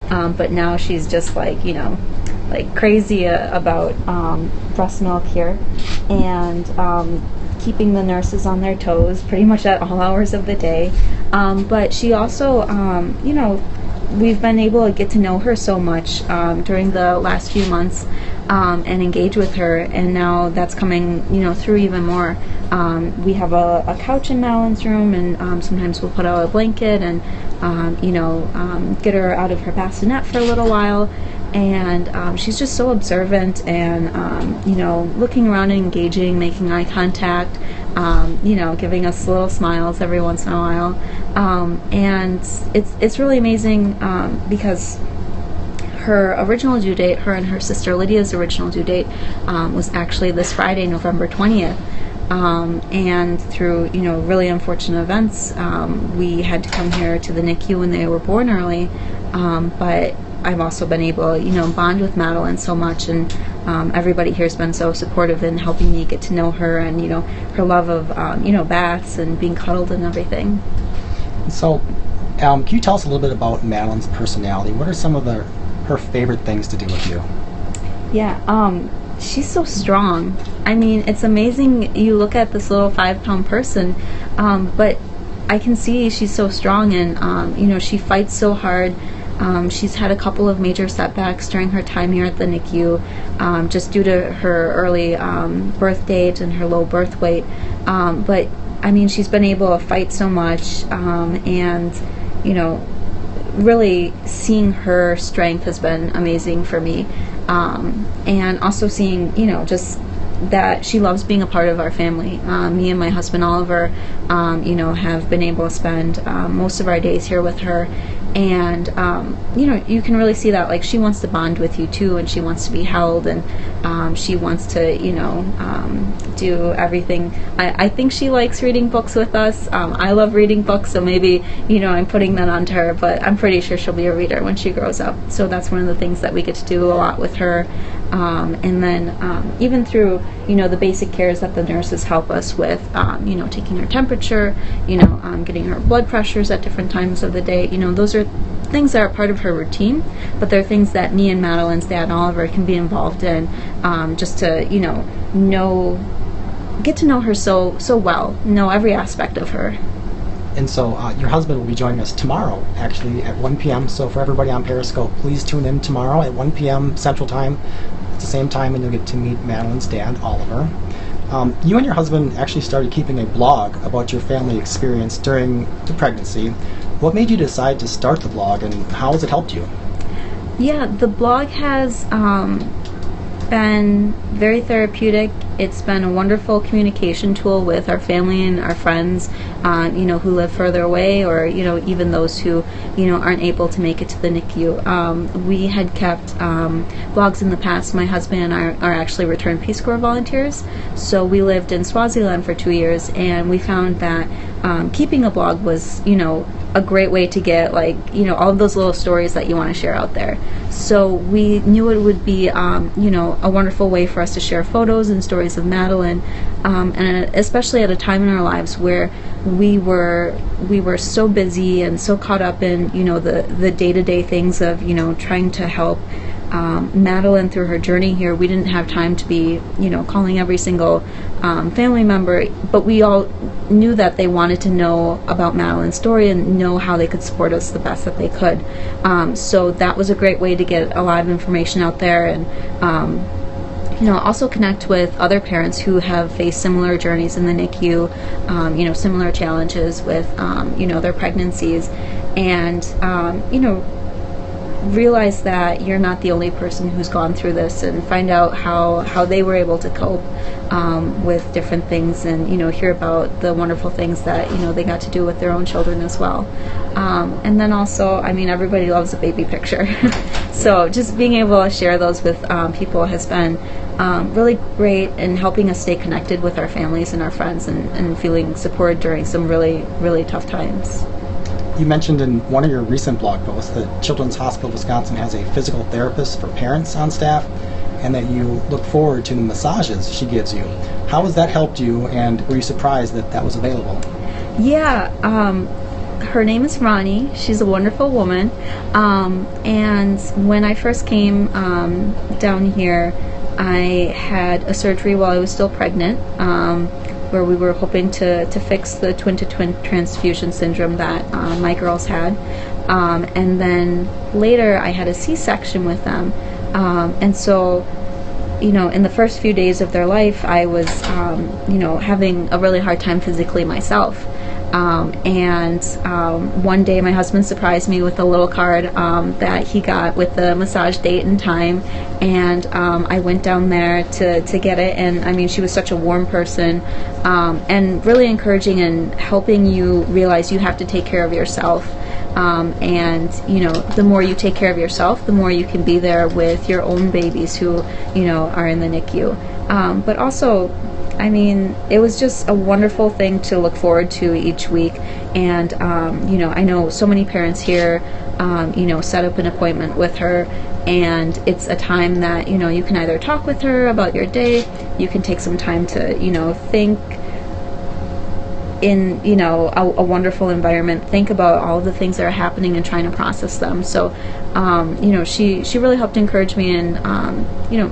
but now she's just like, like crazy about breast milk here, and keeping the nurses on their toes pretty much at all hours of the day. But she also, we've been able to get to know her so much during the last few months, and engage with her, and now that's coming through even more. We have a couch in Madeline's room, and sometimes we'll put out a blanket and get her out of her bassinet for a little while, and she's just so observant and looking around and engaging, making eye contact, giving us little smiles every once in a while, and it's really amazing because her original due date, her and her sister Lydia's original due date, was actually this Friday, November 20th. And through really unfortunate events, we had to come here to the NICU when they were born early. But I've also been able bond with Madeline so much, and everybody here has been so supportive in helping me get to know her, and her love of baths and being cuddled and everything. So can you tell us a little bit about Madeline's personality? What are some of her favorite things to do with you? Yeah, she's so strong. I mean, it's amazing. You look at this little 5-pound person, but I can see she's so strong, and she fights so hard. She's had a couple of major setbacks during her time here at the NICU, just due to her early birth date and her low birth weight. But I mean, she's been able to fight so much, and really seeing her strength has been amazing for me, and also seeing just that she loves being a part of our family. Me and my husband Oliver have been able to spend most of our days here with her, and you can really see that, like, she wants to bond with you too, and she wants to be held, and she wants to do everything. I think she likes reading books with us. I love reading books, so maybe I'm putting that onto her, but I'm pretty sure she'll be a reader when she grows up. So that's one of the things that we get to do a lot with her. And then even through the basic cares that the nurses help us with, taking her temperature, getting her blood pressures at different times of the day. Those are things that are part of her routine, but they're things that me and Madeline's dad Oliver can be involved in, just to get to know her so well, know every aspect of her. And so your husband will be joining us tomorrow, actually, at 1 p.m. So for everybody on Periscope, please tune in tomorrow at 1 p.m. Central Time. It's the same time, and you'll get to meet Madeline's dad, Oliver. You and your husband actually started keeping a blog about your family experience during the pregnancy. What made you decide to start the blog, and how has it helped you? Yeah, the blog has been very therapeutic. It's been a wonderful communication tool with our family and our friends, who live further away, or even those who aren't able to make it to the NICU. We had kept blogs in the past. My husband and I are actually returned Peace Corps volunteers, so we lived in Swaziland for 2 years, and we found that keeping a blog was a great way to get all of those little stories that you want to share out there. So we knew it would be a wonderful way for us to share photos and stories of Madeline, and especially at a time in our lives where we were so busy and so caught up in the day-to-day things of trying to help Madeline through her journey here. We didn't have time to be calling every single family member, but we all knew that they wanted to know about Madeline's story and know how they could support us the best that they could. So that was a great way to get a lot of information out there, and also connect with other parents who have faced similar journeys in the NICU, similar challenges with their pregnancies, and realize that you're not the only person who's gone through this, and find out how they were able to cope with different things, and hear about the wonderful things that they got to do with their own children as well. And then also, everybody loves a baby picture. So just being able to share those with people has been really great in helping us stay connected with our families and our friends, and feeling supported during some really, really tough times. You mentioned in one of your recent blog posts that Children's Hospital of Wisconsin has a physical therapist for parents on staff, and that you look forward to the massages she gives you. How has that helped you, and were you surprised that that was available? Yeah, her name is Ronnie. She's a wonderful woman. And when I first came down here, I had a surgery while I was still pregnant, where we were hoping to fix the twin-to-twin transfusion syndrome that my girls had. And then later I had a C-section with them. And so, in the first few days of their life, I was, having a really hard time physically myself. One day my husband surprised me with a little card that he got with the massage date and time, and I went down there to get it. And I mean, she was such a warm person, and really encouraging and helping you realize you have to take care of yourself. The more you take care of yourself, the more you can be there with your own babies who are in the NICU. But also, I mean, it was just a wonderful thing to look forward to each week. And, I know so many parents here, set up an appointment with her, and it's a time that, you can either talk with her about your day, you can take some time to, think in, a wonderful environment, think about all the things that are happening and trying to process them. So, she really helped encourage me in,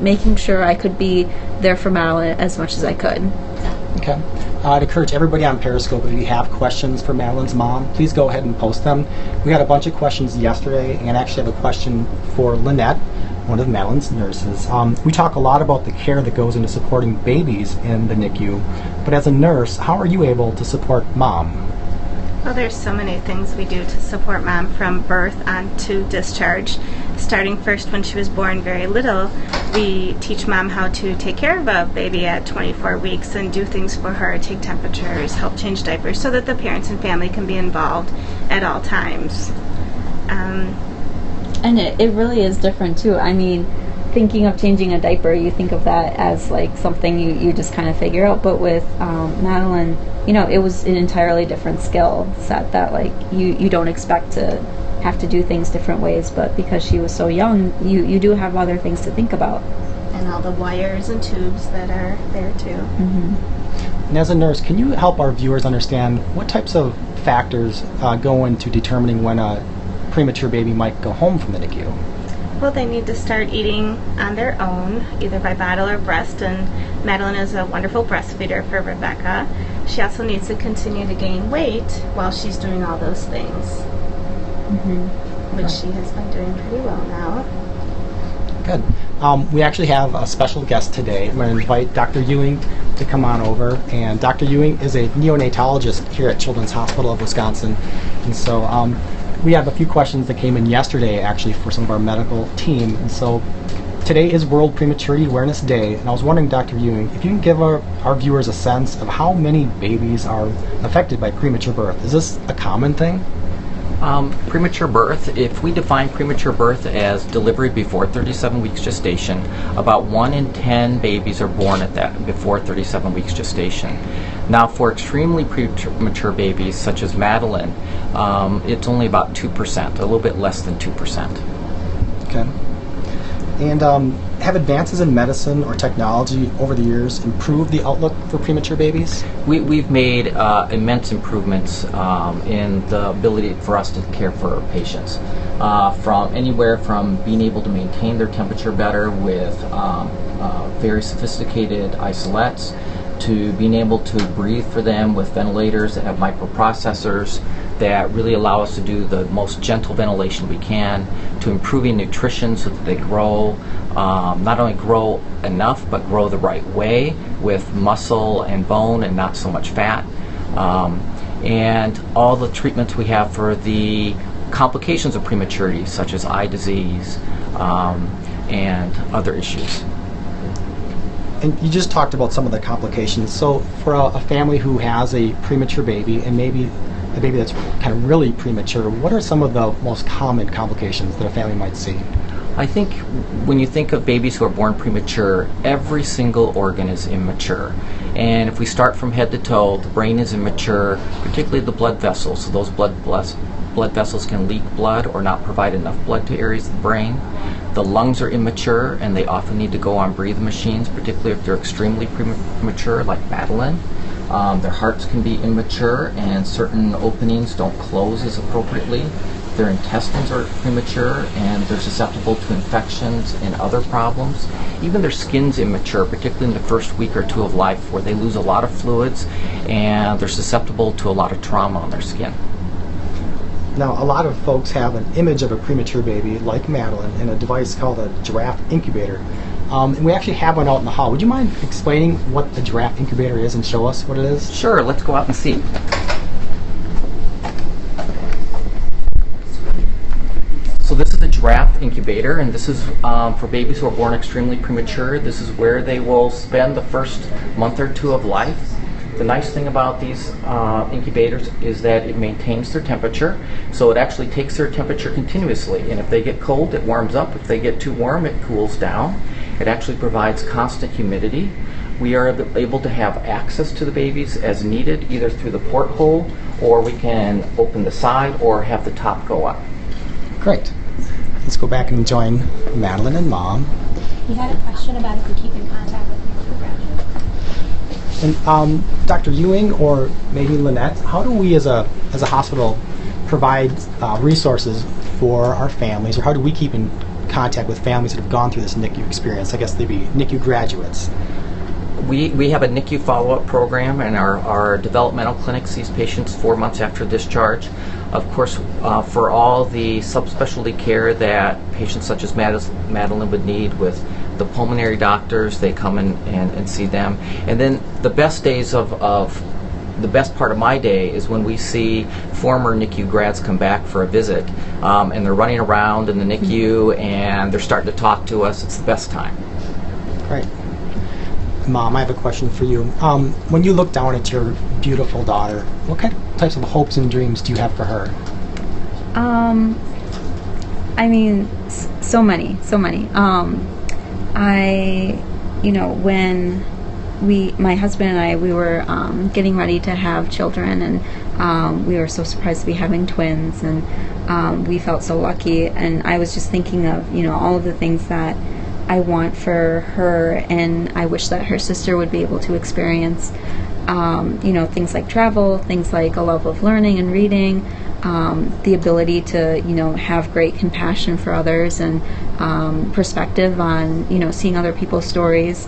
making sure I could be there for Madeline as much as I could. Okay. I'd encourage everybody on Periscope, if you have questions for Madeline's mom, please go ahead and post them. We had a bunch of questions yesterday, and actually have a question for Lynette, one of Madeline's nurses. We talk a lot about the care that goes into supporting babies in the NICU, but as a nurse, how are you able to support mom? Well, there's so many things we do to support mom from birth on to discharge. Starting first when she was born very little, we teach mom how to take care of a baby at 24 weeks and do things for her, take temperatures, help change diapers, so that the parents and family can be involved at all times. And it really is different too. I mean, thinking of changing a diaper, you think of that as like something you just kind of figure out. But with Madeline, it was an entirely different skill set that like you don't expect to have to do things different ways. But because she was so young, you do have other things to think about. And all the wires and tubes that are there too. Mm-hmm. And as a nurse, can you help our viewers understand what types of factors go into determining when a premature baby might go home from the NICU? Well, they need to start eating on their own, either by bottle or breast, and Madeline is a wonderful breastfeeder for Rebecca. She also needs to continue to gain weight while she's doing all those things, which she has been doing pretty well now. Good. We actually have a special guest today. I'm going to invite Dr. Ewing to come on over, and Dr. Ewing is a neonatologist here at Children's Hospital of Wisconsin, and so we have a few questions that came in yesterday, actually, for some of our medical team. And so today is World Prematurity Awareness Day, and I was wondering, Dr. Ewing, if you can give our viewers a sense of how many babies are affected by premature birth. Is this a common thing? Premature birth, if we define premature birth as delivery before 37 weeks gestation, about 1 in 10 babies are born at that before 37 weeks gestation. Now, for extremely premature babies, such as Madeline, it's only about 2%, a little bit less than 2%. Okay. And have advances in medicine or technology over the years improved the outlook for premature babies? We've made immense improvements in the ability for us to care for our patients. From anywhere from being able to maintain their temperature better with very sophisticated isolettes, to being able to breathe for them with ventilators that have microprocessors that really allow us to do the most gentle ventilation we can, to improving nutrition so that they grow, not only grow enough, but grow the right way with muscle and bone and not so much fat. And all the treatments we have for the complications of prematurity, such as eye disease and other issues. And you just talked about some of the complications. So for a family who has a premature baby, and maybe a baby that's kind of really premature, what are some of the most common complications that a family might see? I think when you think of babies who are born premature, every single organ is immature. And if we start from head to toe, the brain is immature, particularly the blood vessels. So those blood vessels can leak blood or not provide enough blood to areas of the brain. The lungs are immature, and they often need to go on breathing machines, particularly if they're extremely premature, like Madeline. Their hearts can be immature and certain openings don't close as appropriately. Their intestines are premature and they're susceptible to infections and other problems. Even their skin's immature, particularly in the first week or two of life, where they lose a lot of fluids and they're susceptible to a lot of trauma on their skin. Now, a lot of folks have an image of a premature baby like Madeline in a device called a giraffe incubator. And we actually have one out in the hall. Would you mind explaining what the giraffe incubator is and show us what it is? Sure, let's go out and see. So this is a giraffe incubator, and this is for babies who are born extremely premature. This is where they will spend the first month or two of life. The nice thing about these incubators is that it maintains their temperature, so it actually takes their temperature continuously, and if they get cold, it warms up. If they get too warm, it cools down. It actually provides constant humidity. We are able to have access to the babies as needed, either through the porthole, or we can open the side or have the top go up. Great. Let's go back and join Madeline and Mom. We had a question about if we keep in contact with NICU graduates. And Dr. Ewing or maybe Lynette, how do we as a hospital provide resources for our families, or how do we keep in contact with families that have gone through this NICU experience? I guess they'd be NICU graduates. We have a NICU follow-up program, and our developmental clinic sees patients 4 months after discharge. Of course, for all the subspecialty care that patients such as Madeline would need with the pulmonary doctors, they come in and see them. And then the best days of the best part of my day is when we see former NICU grads come back for a visit, and they're running around in the NICU and they're starting to talk to us. It's the best time. Great. Mom, I have a question for you. When you look down at your beautiful daughter, what types of hopes and dreams do you have for her? I mean, so many. When my husband and I, we were getting ready to have children, and we were so surprised to be having twins, and we felt so lucky. And I was just thinking of, all of the things that I want for her, and I wish that her sister would be able to experience, things like travel, things like a love of learning and reading, the ability to, have great compassion for others, and perspective on, seeing other people's stories.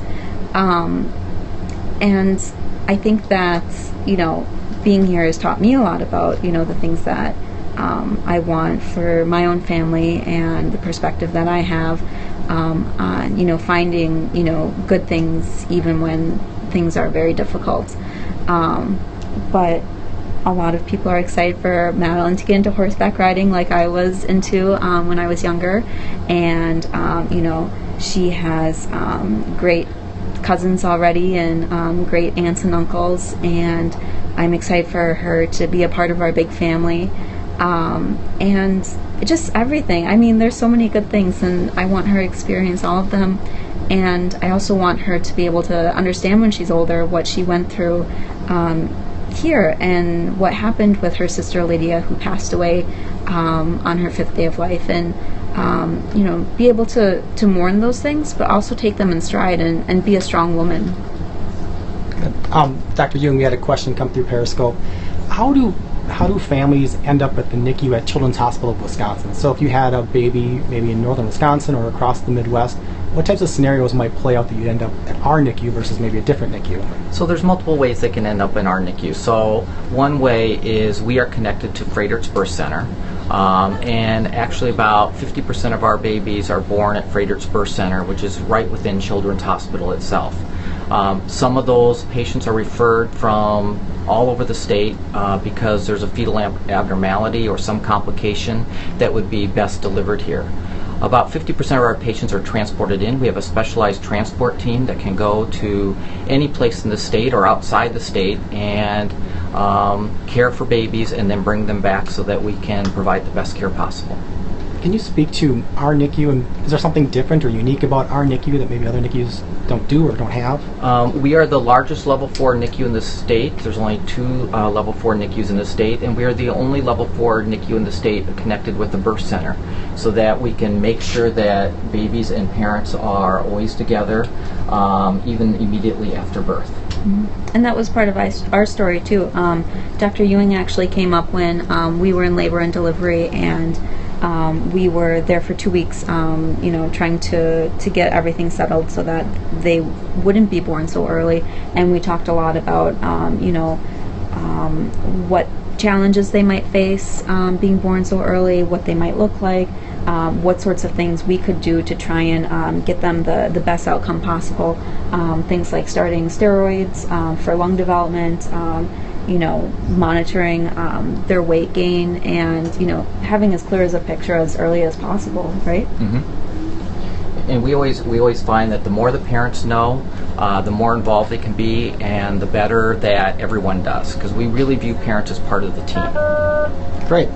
And I think that, being here has taught me a lot about, the things that I want for my own family, and the perspective that I have on, finding, good things even when things are very difficult. But a lot of people are excited for Madeline to get into horseback riding like I was into when I was younger. And, she has great cousins already, and great aunts and uncles, and I'm excited for her to be a part of our big family. And just everything. I mean, there's so many good things, and I want her to experience all of them. And I also want her to be able to understand when she's older what she went through here, and what happened with her sister Lydia, who passed away on her 5th day of life, and be able to mourn those things, but also take them in stride and be a strong woman. Dr. Ewing, we had a question come through Periscope. How do families end up at the NICU at Children's Hospital of Wisconsin? So if you had a baby maybe in northern Wisconsin or across the Midwest, what types of scenarios might play out that you end up at our NICU versus maybe a different NICU? So there's multiple ways they can end up in our NICU. So one way is we are connected to Freidertz Birth Center, and actually about 50% of our babies are born at Freidertz Birth Center, which is right within Children's Hospital itself. Some of those patients are referred from all over the state because there's a fetal abnormality or some complication that would be best delivered here. About 50% of our patients are transported in. We have a specialized transport team that can go to any place in the state or outside the state and care for babies and then bring them back so that we can provide the best care possible. Can you speak to our NICU, and is there something different or unique about our NICU that maybe other NICUs don't do or don't have? We are the largest level 4 NICU in the state. There's only 2 level 4 NICUs in the state, and we are the only level 4 NICU in the state connected with the birth center, so that we can make sure that babies and parents are always together, even immediately after birth. And that was part of our story too. Dr. Ewing actually came up when we were in labor and delivery, and we were there for 2 weeks, trying to get everything settled so that they wouldn't be born so early. And we talked a lot about, what challenges they might face being born so early, what they might look like, what sorts of things we could do to try and get them the best outcome possible. Things like starting steroids for lung development, monitoring their weight gain, and having as clear as a picture as early as possible, right? And we always find that the more the parents know, the more involved they can be, and the better that everyone does, because we really view parents as part of the team. Great.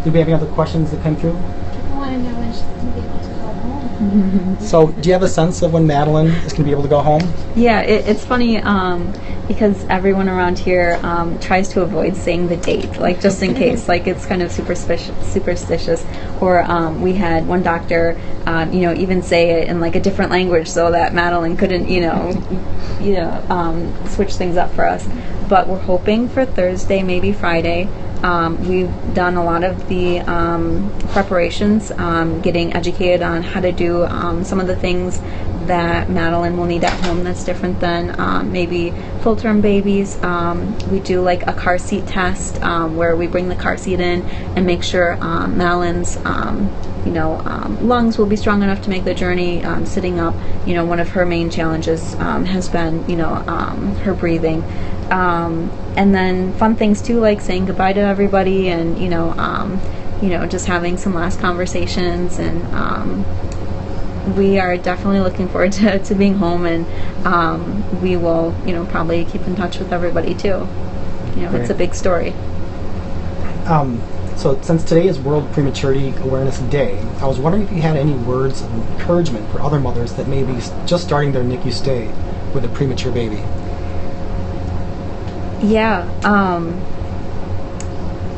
Do we have any other questions that came through? People want to know when she's going to be able to go home. So, do you have a sense of when Madeline is going to be able to go home? Yeah, it's funny because everyone around here tries to avoid saying the date, like just in case, like it's kind of superstitious. Or we had one doctor, even say it in like a different language so that Madeline couldn't, switch things up for us. But we're hoping for Thursday, maybe Friday. We've done a lot of the preparations, getting educated on how to do some of the things that Madeline will need at home that's different than maybe full-term babies. We do like a car seat test where we bring the car seat in and make sure Madeline's lungs will be strong enough to make the journey sitting up. One of her main challenges has been her breathing. And then fun things too, like saying goodbye to everybody, and just having some last conversations. And we are definitely looking forward to being home, and we will probably keep in touch with everybody too. It's a big story. So since today is World Prematurity Awareness Day, I was wondering if you had any words of encouragement for other mothers that may be just starting their NICU stay with a premature baby. Yeah,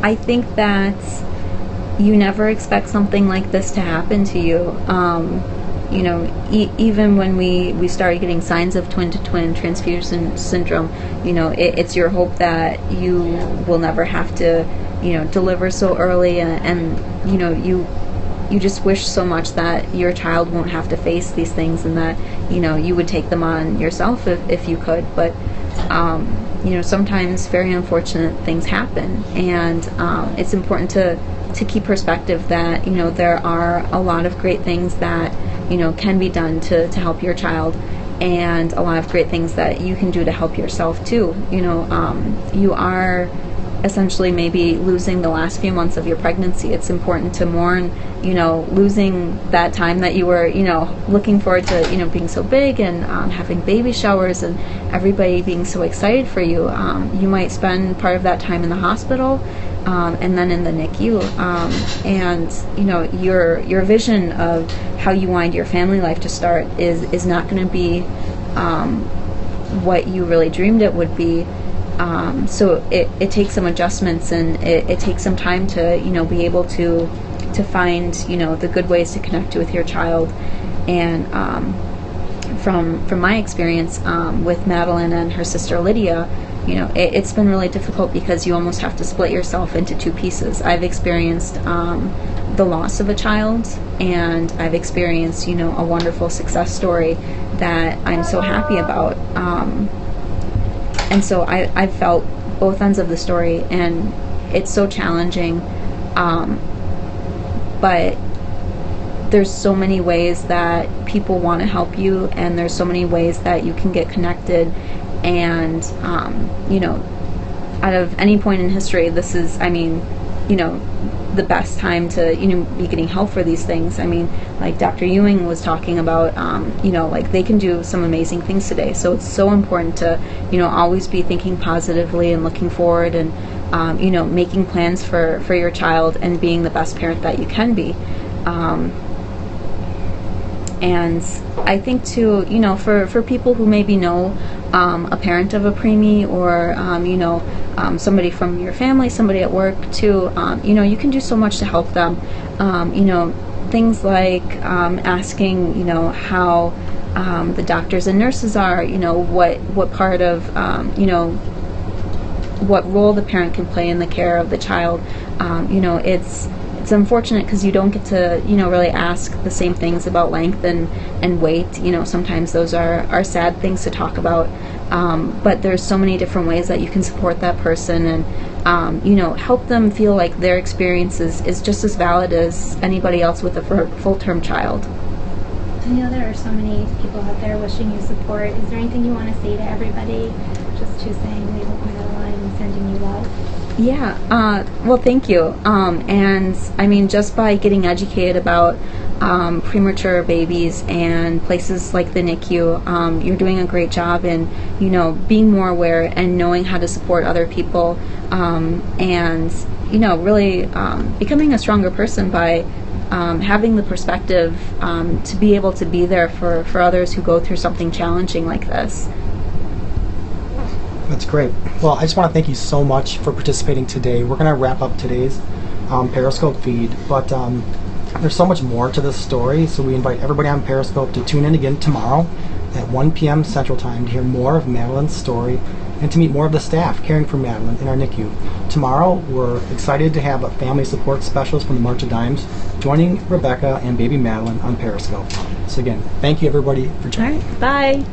I think that you never expect something like this to happen to you. Even when we started getting signs of twin-to-twin transfusion syndrome, it's your hope that you will never have to, deliver so early, and you just wish so much that your child won't have to face these things, and that, you would take them on yourself if you could. But sometimes very unfortunate things happen, and it's important to keep perspective that there are a lot of great things that can be done to help your child, and a lot of great things that you can do to help yourself too. You are essentially maybe losing the last few months of your pregnancy. It's important to mourn losing that time that you were looking forward to being so big, and having baby showers and everybody being so excited for you. You might spend part of that time in the hospital, and then in the NICU, and your vision of how you want your family life to start is not going to be what you really dreamed it would be. So it takes some adjustments, and it takes some time to be able to find the good ways to connect with your child. And from my experience with Madeline and her sister Lydia, it's been really difficult because you almost have to split yourself into two pieces. I've experienced the loss of a child, and I've experienced a wonderful success story that I'm so happy about. And so I've felt both ends of the story, and it's so challenging. But there's so many ways that people want to help you, and there's so many ways that you can get connected. And, out of any point in history, this is, the best time to, be getting help for these things. Like Dr. Ewing was talking about, they can do some amazing things today. So it's so important to, always be thinking positively and looking forward, and, making plans for your child, and being the best parent that you can be. And I think too, for people who maybe know a parent of a preemie, or somebody from your family, somebody at work too, you can do so much to help them. Things like asking, how the doctors and nurses are, what part of, what role the parent can play in the care of the child. It's unfortunate because you don't get to, really ask the same things about length and weight. Sometimes those are sad things to talk about. But there's so many different ways that you can support that person and, help them feel like their experience is just as valid as anybody else with a full-term child. I know there are so many people out there wishing you support. Is there anything you want to say to everybody? Just to saying we hope Madeline and sending you love. Yeah, well, thank you. And I mean, just by getting educated about premature babies and places like the NICU, you're doing a great job in, being more aware and knowing how to support other people, and, really becoming a stronger person by having the perspective to be able to be there for others who go through something challenging like this. That's great. Well, I just want to thank you so much for participating today. We're going to wrap up today's Periscope feed, but there's so much more to this story, so we invite everybody on Periscope to tune in again tomorrow at 1 p.m. Central Time to hear more of Madeline's story and to meet more of the staff caring for Madeline in our NICU. Tomorrow, we're excited to have a family support specialist from the March of Dimes joining Rebecca and baby Madeline on Periscope. So again, thank you everybody for joining. All right, bye.